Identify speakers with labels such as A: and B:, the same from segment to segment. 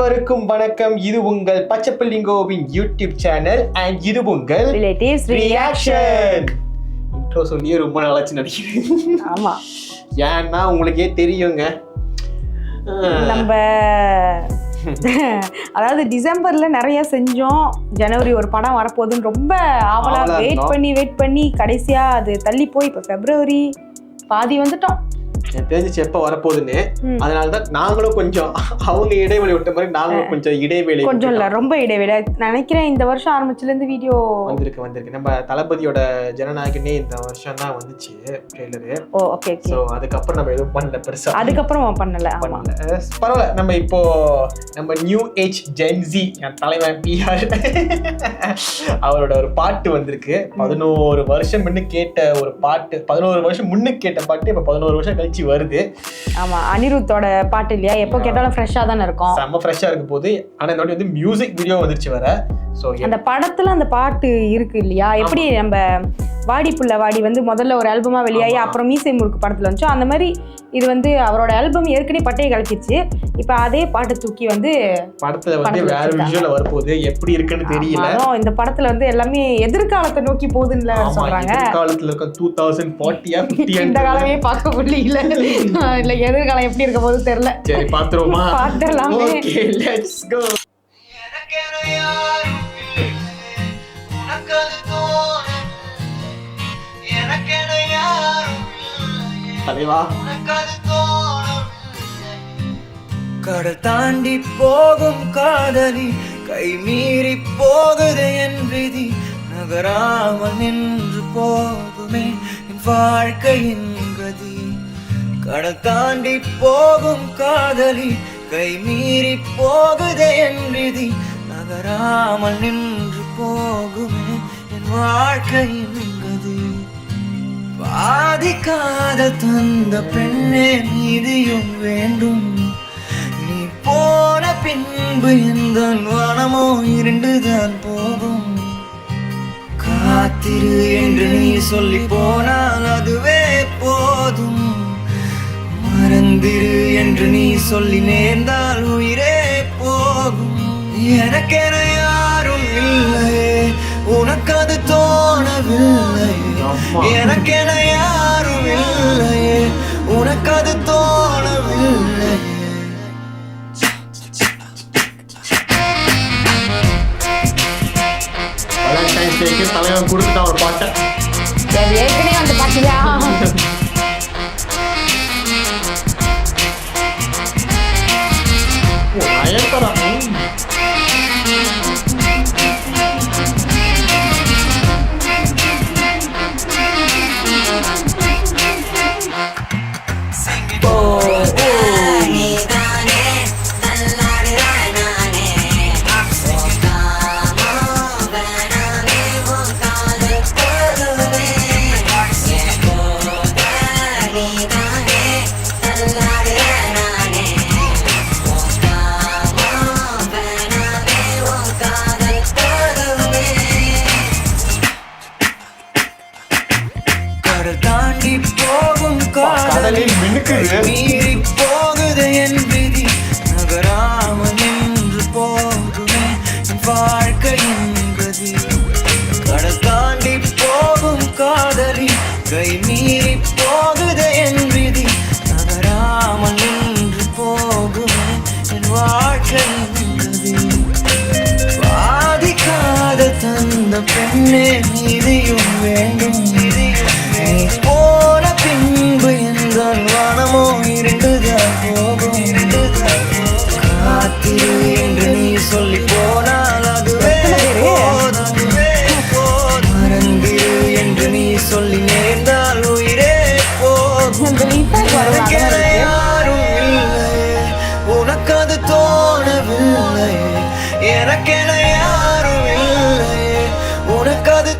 A: அனைவருக்கும் வணக்கம். இது உங்கள் பச்சைப்பிள்ளைங்கோவின் யூடியூப் சேனல் அண்ட் இது உங்கள்
B: ரிலேட்டிவ்ஸ் ரியாக்ஷன்.
A: இன்ட்ரோ சொல்லியே ரொம்ப நாளாச்சு நினைக்கிறேன்.
B: ஆமா,
A: ஏன்னா உங்களுக்கே தெரியுங்க,
B: நம்ம அதாவது டிசம்பர்ல நிறைய செஞ்சோம். ஜனவரி ஒரு படம் வரப்போகுதுன்னு ரொம்ப ஆவலா வெயிட் பண்ணி கடைசியா அது தள்ளி போய் இப்ப பிப்ரவரி பாதி வந்துட்டோம்.
A: தெரிஞ்சிச்சு எப்ப வரப்போகுதுன்னு. அதனாலதான் நாங்களும் கொஞ்சம் அவங்க இடைவெளி விட்ட மாதிரி நாங்களும் கொஞ்சம் இடைவெளி,
B: கொஞ்சம் இல்ல ரொம்ப இடைவெளி நினைக்கிறேன். இந்த வருஷம் ஆரம்பிச்சுல இருந்து வீடியோ
A: வந்திருக்கு. நம்ம தளபதியோட ஜனநாயகனே இந்த வருஷம் தான் வந்துச்சு ட்ரெய்லரு.
B: ஓ ஓகே.
A: சோ அதுக்கப்புறம் நம்ம எதுவும் பண்ணல பெருசா.
B: அதுக்கப்புறம் பண்ணல.
A: பரவாயில்ல. நம்ம இப்போ நம்ம நியூ ஏஜ் ஜென்சி தலைவன் பிஆர் அவரோட ஒரு பாட்டு வந்திருக்கு. 11 வருஷம் முன்னு கேட்ட ஒரு பாட்டு, 11 வருஷம் முன்னு கேட்ட பாட்டு இப்ப 11 வருஷம் கழிச்சு வருது.
B: ஆமா, அனிருத்தோட பாட்டு இல்லையா, எப்போ கேட்டாலும் ஃப்ரெஷ்ஷா தானே இருக்கும்.
A: செம்ம ஃப்ரெஷ்ஷா இருக்கு போது. ஆனா இந்த வாட்டி வந்து மியூசிக் வீடியோ வந்துருச்சு வர. சோ
B: அந்த படத்துல அந்த பாட்டு இருக்கு இல்லையா, எப்படி நம்ம வாடி புள்ள வாடி வந்து முதல்ல ஒரு ஆல்பமா வெளியாகி அப்புறம் மீசை முறுக்கு படத்துல வந்துச்சோ அந்த மாதிரி இது வந்து அவரோட ஆல்பம் ஏற்கனவே பட்டையை கலக்கிடுச்சு. இப்ப அதே பாட்டு தூக்கி வந்து
A: படத்துல வந்து வேற விஷயம்ல வரப்போகுது. எப்படி இருக்குன்னு தெரியல.
B: இந்த படத்துல வந்து எல்லாமே எதிர்காலத்தை நோக்கி போகுதுன்னு சொல்றாங்க.
A: எதிர்காலத்துல இருக்க 2040
B: இந்த காலமே பார்க்க முடியல. இல்ல எதிர்காலம் எப்படி இருக்க போது தெரியல.
A: சரி பாத்துருவோமா?
B: பாத்துடலாமே.
A: Okay, let's go. தலைவா,
C: கடல் தாண்டி போகும் காதலி கை மீறி போகுது என் விதி, நகராமல் நின்று போகுமே என் வாழ்க்கையின் கதி. கடல் தாண்டி போகும் காதலி கை மீறி போகுது என் விதி, நகராமல் நின்று போகுமே என் வாழ்க்கையின் கதி. பாதிக்காத தந்த பெண்ணே நீதியும் வேண்டும், நீ போன பின்பு எந்த வனமோ இருண்டுதான் போகும். காத்திரு என்று நீ சொல்லி போனால் அதுவே போதும், மறந்திரு என்று நீ சொல்லி நேர்ந்தால் உயிரே போகும். எனக்கென யாரும் இல்லையே, உனக்கு அது தோணவில்லை. எனக்கென யாரும் இல்லையே, உனக்கு அது தோணவில்லை.
A: வேலண்டைன்ஸ் டேக்கு தலைவன் கொடுத்துட்டான் ஒரு பாட்டை.
B: ஏற்கனவே அந்த பாட்டுயா
C: தாண்டி போகும் காதலில் மீறி போகுது என் விதி, நகராமல் நின்று போகுமே என் வாழ்க்கையின் கதி. கடல் தாண்டி போகும் காதலி கை மீறி போகுது என் விதி, நகராமல் நின்று போகுமே என் வாழ்க்கையின் கதி. பாதிக்காத தந்த பெண்ணே நீதியும் வேண்டும், நீ போன பின்பு எந்த வனமோ இருண்டுதான் போகும். காத்திரு என்று நீ சொல்லி போனால் அதுவே போதும், மறந்திரு என்று நீ சொல்லி நேர்ந்தால் உயிரே போகும். எனக்கென யாரும் இல்லையே, உனக்கு அது தோணவில்லை. எனக்கென யாரும் இல்லையே, உனக்கு அது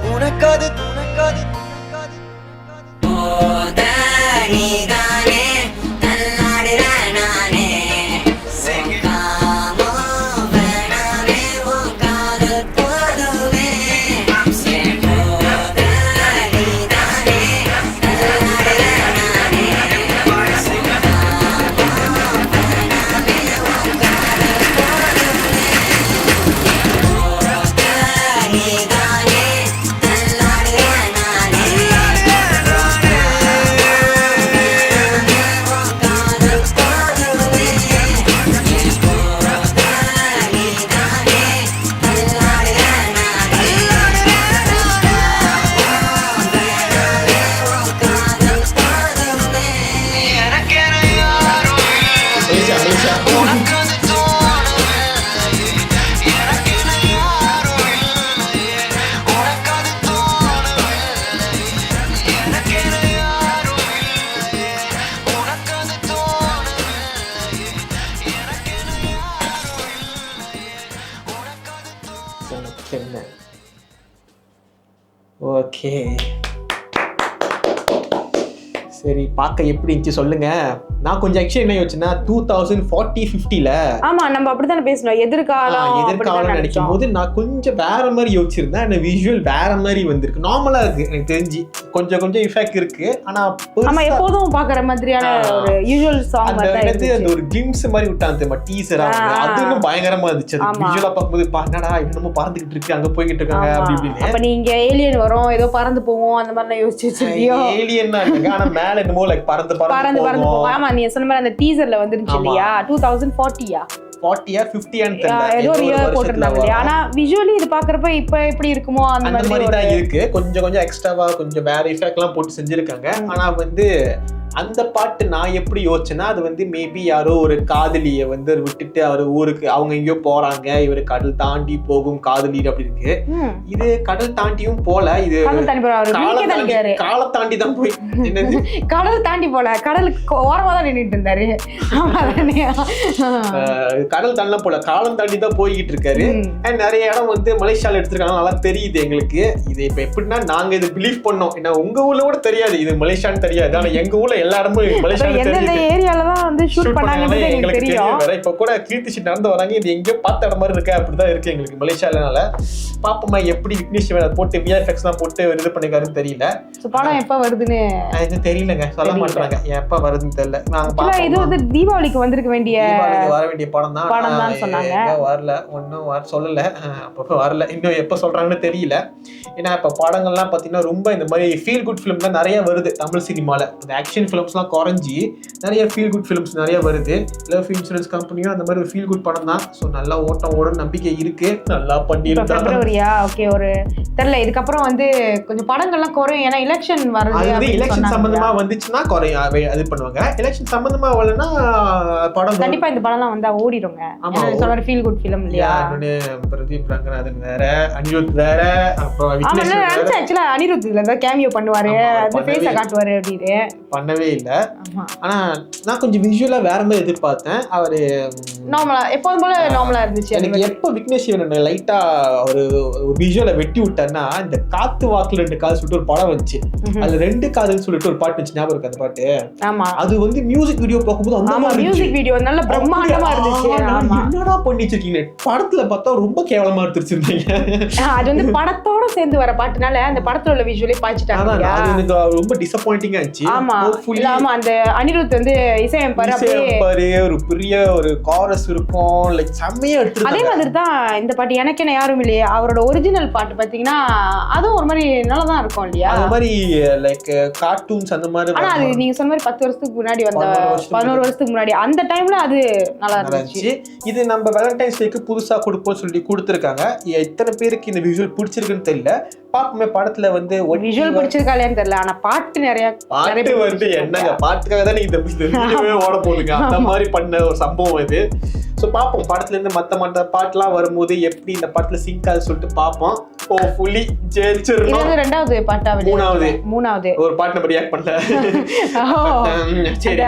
A: ஓகே, சரி பார்க்க எப்படி இருந்துச்சு சொல்லுங்க. நான் கொஞ்சம் ஆக்சுவலி என்ன யோசிச்சேன்னா 2040-50ல
B: ஆமா நம்ம அப்படித்தானே பேசணும்.
A: எதிர்காலம் நினைக்கும் போது நான் கொஞ்சம் வேற மாதிரி யோசிச்சிருந்தேன். அந்த விஷுவல் வேற மாதிரி வந்திருக்கு. நார்மலா இருக்கு எனக்கு தெரிஞ்சு, கொஞ்சம் கொஞ்சம் இஃபெக்ட் இருக்கு. ஆனா
B: ஆமா எப்போதும் பாக்குற மாதிரியான ஒரு யூசுவல் சாங்
A: அந்த அந்த ஒரு கிளிம்ஸ் மாதிரி விட்டாங்க தெரியுமா டீசரா, அது இன்னும் பயங்கரமா இருந்துச்சு. அது விஷுவலா பார்க்கும்போது என்னடா இன்னமும் பறந்துகிட்டு இருக்கு, அங்க போய்கிட்டு இருக்காங்க அப்படி இப்படின்னு.
B: அப்ப நீங்க ஏலியன் வரும் ஏதோ பறந்து போவோம் அந்த மாதிரி யோசிச்சு வச்சிருக்கியோ?
A: ஏலியன் தான் இருக்கு, ஆனா மேல என்னமோ லைக் பறந்து
B: போவோம். ஆமா நீ சொன்ன மாதிரி அந்த டீசர்ல வந்துருச்சு இல்லையா 2040
A: 40 50
B: ஏதோ ஒரு இயர் போட்டிருந்தாங்க இல்லையா? ஆனா விஷுவலி இது பாக்குறப்ப இப்ப எப்படி இருக்குமோ அந்த மாதிரி
A: தான் இருக்கு. கொஞ்சம் கொஞ்சம் எக்ஸ்ட்ராவா கொஞ்சம் வேற எஃபெக்ட் எல்லாம் போட்டு செஞ்சிருக்காங்க. ஆனா வந்து அந்த பாட்டு நான் எப்படி யோசிச்சேன்னா, அது வந்து மேபி யாரோ ஒரு காதலியை வந்து விட்டுட்டு அவர் ஊருக்கு அவங்க எங்கேயோ போறாங்க, இவரு கடல் தாண்டி போகும் காதலி அப்படி இருக்கு. இது கடல் தாண்டியும் போல, இது காலை தாண்டி தான் போய் என்னது
B: கடல் தாண்டி போல, கடலுக்கு ஓரமா தான் நின்றுட்டு இருந்தாரு.
A: கடல் தாண்டலாம் போல, காலம் தாண்டி தான் போய்கிட்டு இருக்காரு. அண்ட் நிறைய இடம் வந்து மலேசியால எடுத்திருக்காங்க, நல்லா தெரியுது எங்களுக்கு. இது இப்ப எப்படின்னா நாங்க இது பிலீவ் பண்ணோம். ஏன்னா உங்க ஊர்ல கூட தெரியாது இது மலேசியான்னு தெரியாது, ஆனா எங்க ஊர்ல எல்லா இடமும் மலேசியால
B: எந்தெந்த ஏரியால தான் வந்து ஷூட் பண்ணாங்கன்னு எங்களுக்கு தெரியும்.
A: இப்ப கூட கீர்த்தி ஷீட் நடந்து வராங்க, இது எங்கேயோ பார்த்த இடம் மாதிரி இருக்கு, அப்படிதான் இருக்கு எங்களுக்கு மலேசியாலனால. பாப்போமா எப்படி விக்னேஷ் போட்டு விஎஃப்எக்ஸ் எல்லாம் போட்டு இது பண்ணிருக்காருன்னு தெரியல.
B: படம் எப்ப வருதுன்னு
A: இது தெரியலங்க, சொல்ல மாட்டாங்க எப்ப வருதுன்னு தெரியல. நாங்க
B: இது வந்து தீபாவளிக்கு வந்திருக்க வேண்டிய
A: வர வேண்டிய படம் தான் சொன்னாங்க. வரல, ஒன்னும் சொல்லல, அப்பப்ப வரல, இன்னும் எப்ப சொல்றாங்கன்னு தெரியல. ஏன்னா இப்ப படங்கள்லாம் பாத்தீங்கன்னா ரொம்ப இந்த மாதிரி ஃபீல் குட் ஃபிலிம் தான் நிறைய வருது தமிழ் சினிமால. இந்த ஆக்ஷன் ஃபிலிம்ஸ்லாம் குறைஞ்சி நிறைய ஃபீல் குட் ஃபிலிம்ஸ் நிறைய வருது. லவ் இன்சூரன்ஸ் கம்பெனியும் அந்த மாதிரி ஒரு ஃபீல் குட் படம் தான். ஸோ நல்லா ஓட்டம் ஓடும் நம்பிக்கை இருக்கு, நல்லா பண்ணிருக்காங்க.
B: ஓகே, ஒரு தெரியல இதுக்கப்புறம் வந்து கொஞ்சம் படங்கள்லாம் குறையும். ஏன்னா எலெக்ஷன் வருது,
A: எலெக்ஷன் சம்பந்தமா வந்துச்சுன்னா குறையும், அது பண்ணுவாங்க. எலெக்ஷன் சம்பந்தமா வரலன்னா படம்
B: கண்டிப்பா இந்த படம்லாம் வந்தா ஓடிடுங்க. சொல்ற ஃபீல் குட் ஃபிலிம் இல்லையா?
A: பிரதீப் ரங்கநாதன் வேற, அனிருத் வேற, அப்புறம்
B: ஆக்சுவலா அனிருத் இதுல தான் கேமியோ பண்ணுவாரு, அந்த ஃபேஸ காட்டுவாரு அப்படின்னு
A: பண்ணவே இல்ல. ஆனா நான் கொஞ்சம் விஷுவலா வேற மாதிரி எதிர்பார்த்தேன். அவரு
B: நார்மலா எப்போதும் போல நார்மலா இருந்துச்சு.
A: எனக்கு எப்போ விக்னேஷ் லைட்டா ஒரு விஷுவலை வெட்டி விட்டாருன்னா, இந்த காத்து வாக்குல 2 காதல் சொல்லிட்டு ஒரு படம் வந்துச்சு, அதுல 2 காதல் சொல்லிட்டு ஒரு பாட்டு வந்துச்சு, ஞாபகம் இருக்கு அந்த பாட்டு?
B: ஆமா,
A: அது வந்து மியூசிக் வீடியோ பார்க்கும்போது அந்த மாதிரி
B: மியூசிக் வீடியோ நல்ல பிரம்மாண்டமா இருந்துச்சு.
A: என்னடா பண்ணி வச்சிருக்கீங்க, படத்துல பார்த்தா ரொம்ப கேவலமா எடுத்துருச்சிருந்தீங்க.
B: அது வந்து படத்தோட சேர்ந்து வர பாட்டுனால அந்த படத்துல உள்ள விஷுவலே பாய்ச்சிட்டாங்க.
A: அது எனக்கு ரொம்ப டிசப்பாயிண்டிங்கா இருந்துச்சு.
B: ஆமா, இல்லாம அந்த அனிருத் வந்து இசையமைப்பாரு,
A: ஒரு பெரிய ஒரு காரஸ் இருக்கும், லைக் செம்மையா எடுத்து.
B: அதே மாதிரி தான் இந்த பாட்டு எனக்கு என்ன யாரும் இல்லையே, அவரோட ஒரிஜினல் பாட்டு பாத்தீங்கன்னா அதுவும் ஒரு மாதிரி நல்லதான் இருக்கும் இல்லையா?
A: அந்த மாதிரி லைக் கார்ட்டூன்ஸ் அந்த மாதிரி.
B: ஆனா அது நீங்க சொன்ன மாதிரி 10 வருஷத்துக்கு முன்னாடி வந்த 11 வருஷத்துக்கு முன்னாடி அந்த டைம்ல அது நல்லா இருந்துச்சு.
A: இது நம்ம வேலண்டைன்ஸ் டேக்கு புதுசா கொடுப்போம் சொல்லி கொடுத்துருக்காங்க. எத்தனை பேருக்கு இந்த விஷுவல் பிடிச்சிருக்குன்னு தெரியல. பாப்போமே படத்துல வந்து
B: விஷுவல் பிடிச்சிருக்காலேன்னு தெரியல, ஆனா பாட்டு நிறைய
A: பாட்டு வந்து என்னங்க, பாட்டுக்காக தான் நீங்க இந்த வீடியோவே ஓட போடுங்க, அந்த மாதிரி பண்ண ஒரு சம்பவம் இது. ஸோ பார்ப்போம் படத்துல இருந்து மற்ற பாட்டுலாம் வரும்போது எப்படி இந்த பாட்டுல சிங்க் ஆகுது சொல்லிட்டு பார்ப்போம். ஃபுல்லி ஜெயிச்சிரணும்.
B: இது ரெண்டாவது பாட்டா? மூணாவது ஒரு
A: பாட்டு நம்ம ரியாக்ட் பண்ணல. சரி,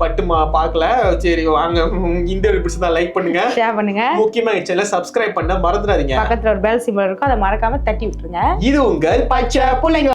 A: பட்டுமா பார்க்கல. சரி வாங்க, இந்த ஒரு பிடிச்சதா லைக் பண்ணுங்க,
B: ஷேர் பண்ணுங்க,
A: முக்கியமா சேனலை சப்ஸ்கிரைப் பண்ண மறந்துடாதீங்க.
B: பக்கத்துல ஒரு பெல் சிம்பல் இருக்கும், அதை மறக்காம தட்டி விட்டுருங்க.
A: இது உங்கள் பச்சை புள்ளைங்க.